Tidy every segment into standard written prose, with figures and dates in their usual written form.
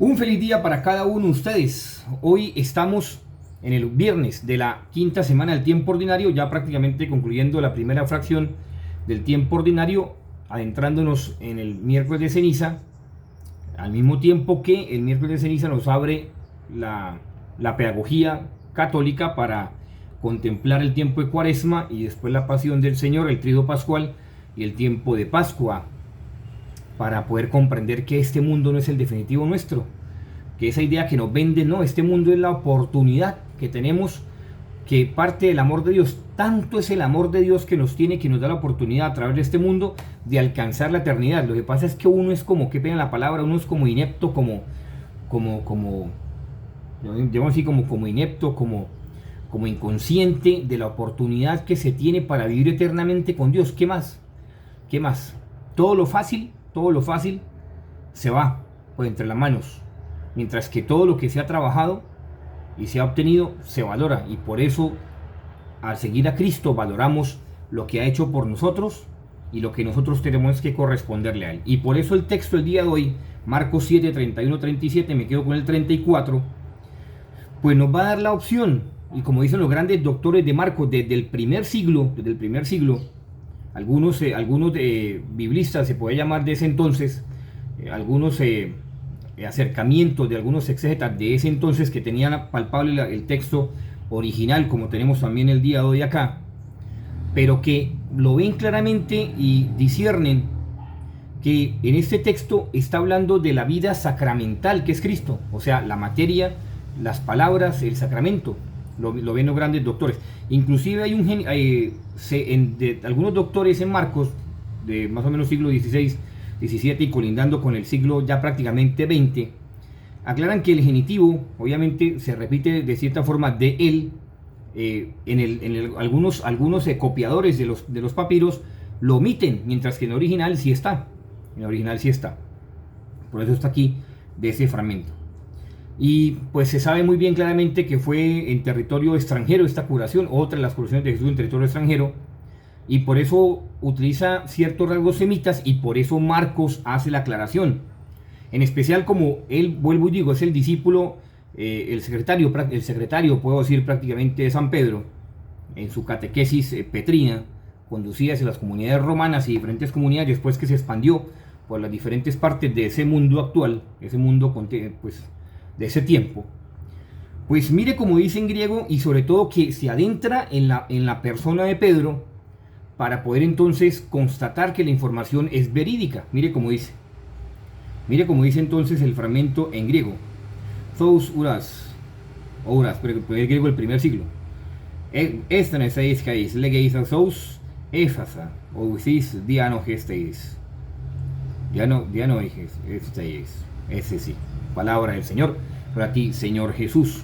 Un feliz día para cada uno de ustedes. Hoy estamos en el viernes de la quinta semana del tiempo ordinario, ya prácticamente concluyendo la primera fracción del tiempo ordinario, adentrándonos en el miércoles de ceniza, al mismo tiempo que el miércoles de ceniza nos abre la pedagogía católica para contemplar el tiempo de Cuaresma y después la pasión del Señor, el trido pascual y el tiempo de Pascua, para poder comprender que este mundo no es el definitivo nuestro, que esa idea que nos vende, no, este mundo es la oportunidad que tenemos, que parte del amor de Dios, tanto es el amor de Dios que nos tiene, que nos da la oportunidad a través de este mundo de alcanzar la eternidad. Lo que pasa es que uno es como, qué pena la palabra, uno es como inepto, digamos así, como inepto, como inconsciente de la oportunidad que se tiene para vivir eternamente con Dios. ¿Qué más? ¿Qué más? Todo lo fácil se va pues entre las manos, mientras que todo lo que se ha trabajado y se ha obtenido se valora, y por eso al seguir a Cristo valoramos lo que ha hecho por nosotros y lo que nosotros tenemos que corresponderle a Él. Y por eso el texto del día de hoy, Marcos 7, 31, 37, me quedo con el 34, pues nos va a dar la opción, y como dicen los grandes doctores de Marcos, desde el primer siglo, algunos biblistas se puede llamar de ese entonces, algunos acercamientos de algunos exégetas de ese entonces que tenían palpable el texto original, como tenemos también el día de hoy acá, pero que lo ven claramente y disciernen que en este texto está hablando de la vida sacramental que es Cristo, o sea, la materia, las palabras, el sacramento. Lo ven los grandes doctores. Inclusive hay algunos doctores en Marcos, de más o menos siglo XVI, XVII y colindando con el siglo ya prácticamente XX, aclaran que el genitivo obviamente se repite de cierta forma de él. Algunos copiadores de los papiros lo omiten, mientras que en el original sí está. Por eso está aquí de ese fragmento. Y pues se sabe muy bien claramente que fue en territorio extranjero esta curación, otra de las curaciones de Jesús en territorio extranjero, y por eso utiliza ciertos rasgos semitas, y por eso Marcos hace la aclaración. En especial, como él, vuelvo y digo, es el discípulo, el secretario, puedo decir prácticamente, de San Pedro, en su catequesis petrina, conducida hacia las comunidades romanas y diferentes comunidades, después que se expandió por las diferentes partes de ese mundo actual, ese mundo pues de ese tiempo. Pues mire como dice en griego, y sobre todo que se adentra en la persona de Pedro para poder entonces constatar que la información es verídica. Mire cómo dice entonces el fragmento en griego. Thous uras, pero el griego del primer siglo. Esta neseis kais legeis thous éfasa, o cis diano gesteis. Diano gesteis. Ese sí, palabra del Señor para ti, Señor Jesús.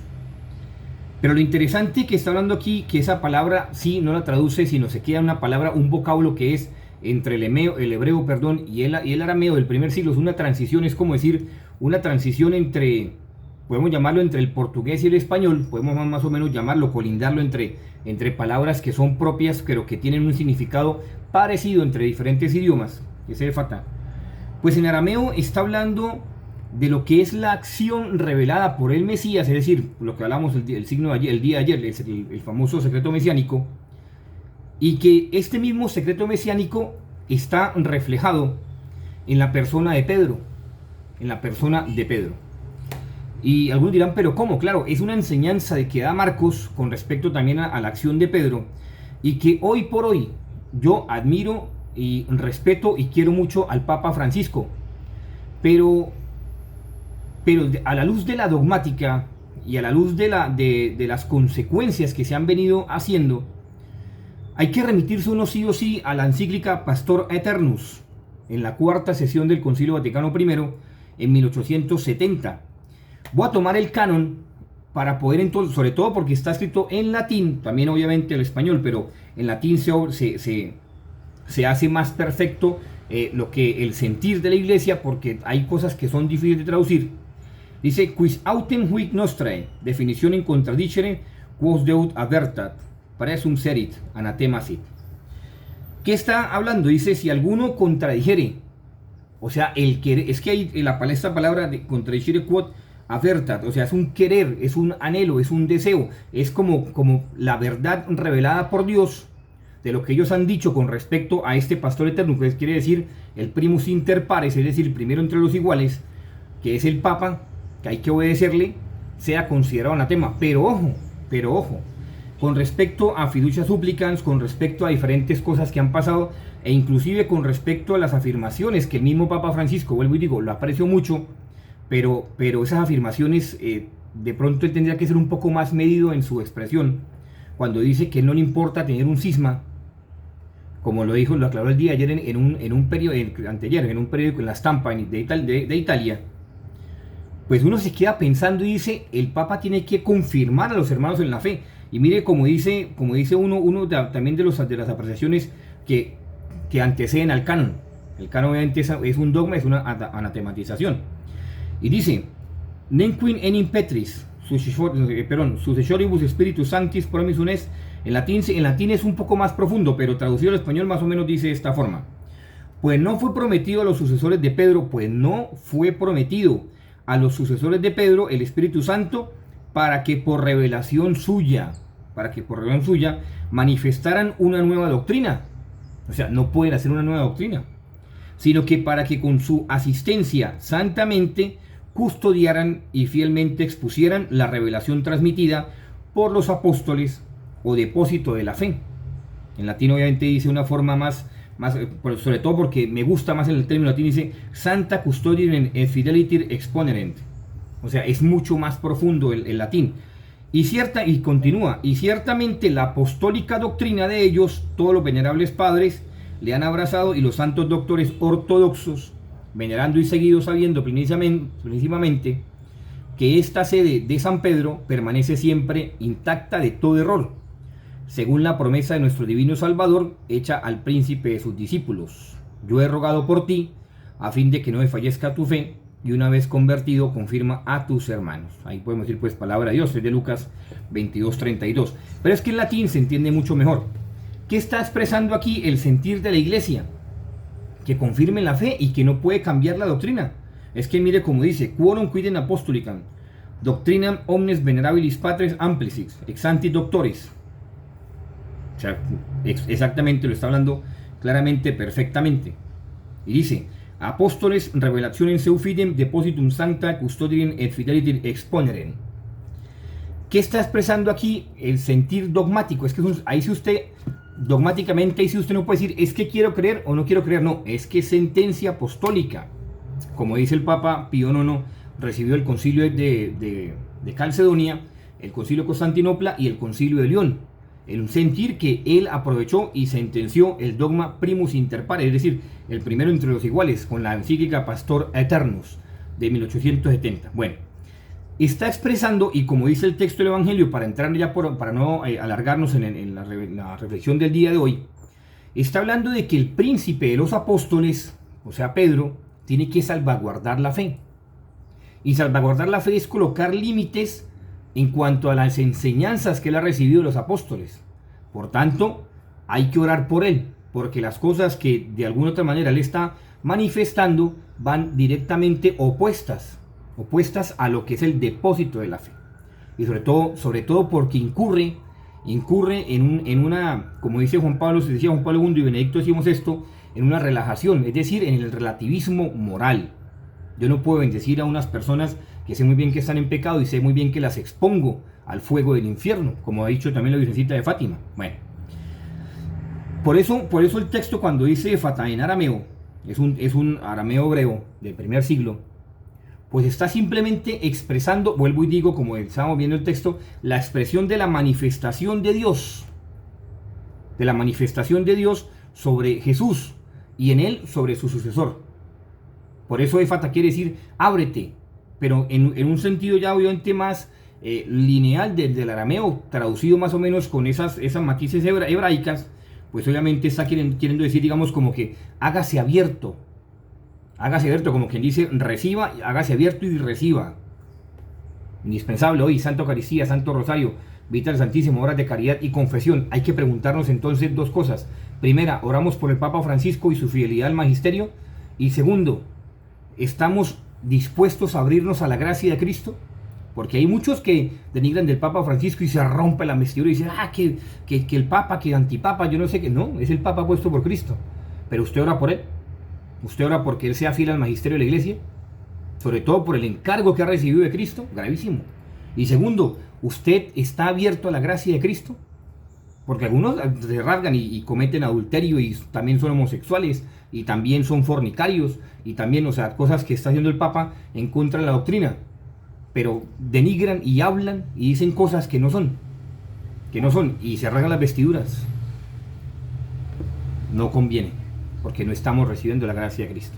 Pero lo interesante que está hablando aquí, que esa palabra sí no la traduce, sino se queda una palabra, un vocablo que es entre el hebreo, y el arameo del primer siglo. Es una transición, es como decir, una transición entre, podemos llamarlo entre el portugués y el español, podemos más o menos llamarlo, colindarlo entre palabras que son propias, pero que tienen un significado parecido entre diferentes idiomas, que se fata. Pues en arameo está hablando de lo que es la acción revelada por el Mesías, es decir, lo que hablamos el día de ayer, el famoso secreto mesiánico, y que este mismo secreto mesiánico está reflejado en la persona de Pedro, Y algunos dirán, pero ¿cómo? Claro, es una enseñanza de que da Marcos con respecto también a la acción de Pedro, y que hoy por hoy yo admiro y respeto y quiero mucho al Papa Francisco, pero a la luz de la dogmática y a la luz de las consecuencias que se han venido haciendo, hay que remitirse uno sí o sí a la encíclica Pastor Aeternus, en la cuarta sesión del Concilio Vaticano I, en 1870. Voy a tomar el canon para poder entonces, sobre todo porque está escrito en latín, también obviamente el español, pero en latín se hace más perfecto lo que el sentir de la iglesia, porque hay cosas que son difíciles de traducir. Dice, quis autem huic nostrae, definición in contradicere, quos Deut avertat, presum serit, anatema sit. ¿Qué está hablando? Dice, si alguno contradijere O sea, el querer, es que hay esta palabra de contradicere quod avertat, o sea, es un querer, es un anhelo, es un deseo, es como la verdad revelada por Dios de lo que ellos han dicho con respecto a este pastor eterno, que quiere decir el primus inter pares, es decir, el primero entre los iguales, que es el Papa, que hay que obedecerle, sea considerado anatema. Pero ojo, con respecto a fiducia supplicans, con respecto a diferentes cosas que han pasado, e inclusive con respecto a las afirmaciones que el mismo Papa Francisco, vuelvo y digo, lo aprecio mucho, pero esas afirmaciones, de pronto él tendría que ser un poco más medido en su expresión, cuando dice que no le importa tener un cisma, como lo dijo, lo aclaró el día de ayer en un periódico, anteayer, en un periódico en La Stampa de Italia. Pues uno se queda pensando y dice, el Papa tiene que confirmar a los hermanos en la fe. Y mire, como dice uno también de las apreciaciones que anteceden al canon. El canon obviamente es un dogma, es una anatematización. Y dice, Nenquin enim Petris, successoribus Spiritus Sanctis promisum est. En latín es un poco más profundo, pero traducido al español más o menos dice de esta forma. Pues no fue prometido a los sucesores de Pedro, el Espíritu Santo, para que por revelación suya manifestaran una nueva doctrina. O sea, no pueden hacer una nueva doctrina, sino que para que con su asistencia santamente custodiaran y fielmente expusieran la revelación transmitida por los apóstoles o depósito de la fe. En latín obviamente dice una forma más, sobre todo porque me gusta más en el término latín, dice Santa Custodiam et Fideliter Exponerent. O sea, es mucho más profundo el latín. Y continúa, y ciertamente la apostólica doctrina de ellos, todos los venerables padres, le han abrazado, y los santos doctores ortodoxos, venerando y seguidos sabiendo principalmente que esta sede de San Pedro permanece siempre intacta de todo error, según la promesa de nuestro divino Salvador hecha al príncipe de sus discípulos. Yo he rogado por ti, a fin de que no desfallezca tu fe, y una vez convertido, confirma a tus hermanos. Ahí podemos decir, pues, palabra de Dios, es de Lucas 22:32. Pero es que en latín se entiende mucho mejor. ¿Qué está expresando aquí el sentir de la iglesia? Que confirme la fe y que no puede cambiar la doctrina. Es que mire como dice, quorum quidem apostolicam, doctrinam omnes venerabilis patres amplixit, ex anti doctores. O sea, exactamente lo está hablando claramente, perfectamente. Y dice, apóstoles revelationem seu fidem depositum sancta custodiem et fideliter exponeren. ¿Qué está expresando aquí el sentir dogmático? Es que ahí si usted, dogmáticamente, ahí si usted no puede decir, es que quiero creer o no quiero creer, no, es que sentencia apostólica. Como dice el Papa Pío IX, recibió el concilio de Calcedonia, el concilio de Constantinopla y el concilio de León. El sentir que él aprovechó y sentenció el dogma primus inter pares, es decir, el primero entre los iguales, con la encíclica Pastor Aeternus de 1870. Bueno, está expresando, y como dice el texto del Evangelio, para entrar ya para no alargarnos en la reflexión del día de hoy, está hablando de que el príncipe de los apóstoles, o sea Pedro, tiene que salvaguardar la fe. Y salvaguardar la fe es colocar límites en cuanto a las enseñanzas que él ha recibido de los apóstoles. Por tanto, hay que orar por él, porque las cosas que de alguna otra manera él está manifestando van directamente opuestas a lo que es el depósito de la fe. Y sobre todo porque incurre en una, como decía Juan Pablo II y Benedicto decimos esto, en una relajación, es decir, en el relativismo moral. Yo no puedo bendecir a unas personas que sé muy bien que están en pecado y sé muy bien que las expongo al fuego del infierno, como ha dicho también la Virgencita de Fátima. Bueno, por eso el texto cuando dice Fata en arameo, es un arameo hebreo del primer siglo, pues está simplemente expresando, vuelvo y digo, como estábamos viendo el texto, la expresión de la manifestación de Dios, sobre Jesús y en él sobre su sucesor. Por eso Éfata quiere decir ábrete, pero en un sentido ya obviamente más lineal del arameo, traducido más o menos con esas matices hebraicas, pues obviamente está queriendo decir, digamos, como que hágase abierto, como quien dice, reciba, hágase abierto y reciba. Indispensable hoy, Santa Eucaristía, Santo Rosario, Vital Santísimo, horas de caridad y confesión. Hay que preguntarnos entonces dos cosas. Primera, oramos por el Papa Francisco y su fidelidad al magisterio. Y segundo, ¿Estamos dispuestos a abrirnos a la gracia de Cristo? Porque hay muchos que denigran del Papa Francisco y se rompe la vestidura y dicen, que el Papa, que antipapa, yo no sé qué. No, es el Papa puesto por Cristo. Pero usted ora por él. Usted ora porque él sea fiel al magisterio de la iglesia. Sobre todo por el encargo que ha recibido de Cristo. Gravísimo. Y segundo, ¿usted está abierto a la gracia de Cristo? Porque algunos se rasgan y cometen adulterio y también son homosexuales y también son fornicarios y también, o sea, cosas que está haciendo el Papa en contra de la doctrina. Pero denigran y hablan y dicen cosas que no son y se rasgan las vestiduras. No conviene, porque no estamos recibiendo la gracia de Cristo.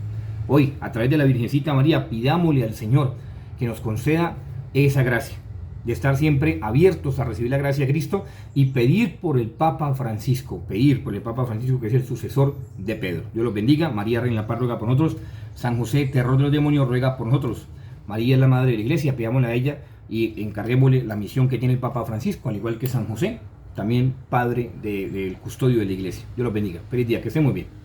Hoy, a través de la Virgencita María, pidámosle al Señor que nos conceda esa gracia, de estar siempre abiertos a recibir la gracia de Cristo y pedir por el Papa Francisco, que es el sucesor de Pedro. Dios los bendiga. María Reina Paz ruega por nosotros. San José, terror de los demonios, ruega por nosotros. María es la Madre de la Iglesia, pidámosle a ella y encarguémosle la misión que tiene el Papa Francisco, al igual que San José, también Padre del custodio de la Iglesia. Dios los bendiga. Feliz día, que estén muy bien.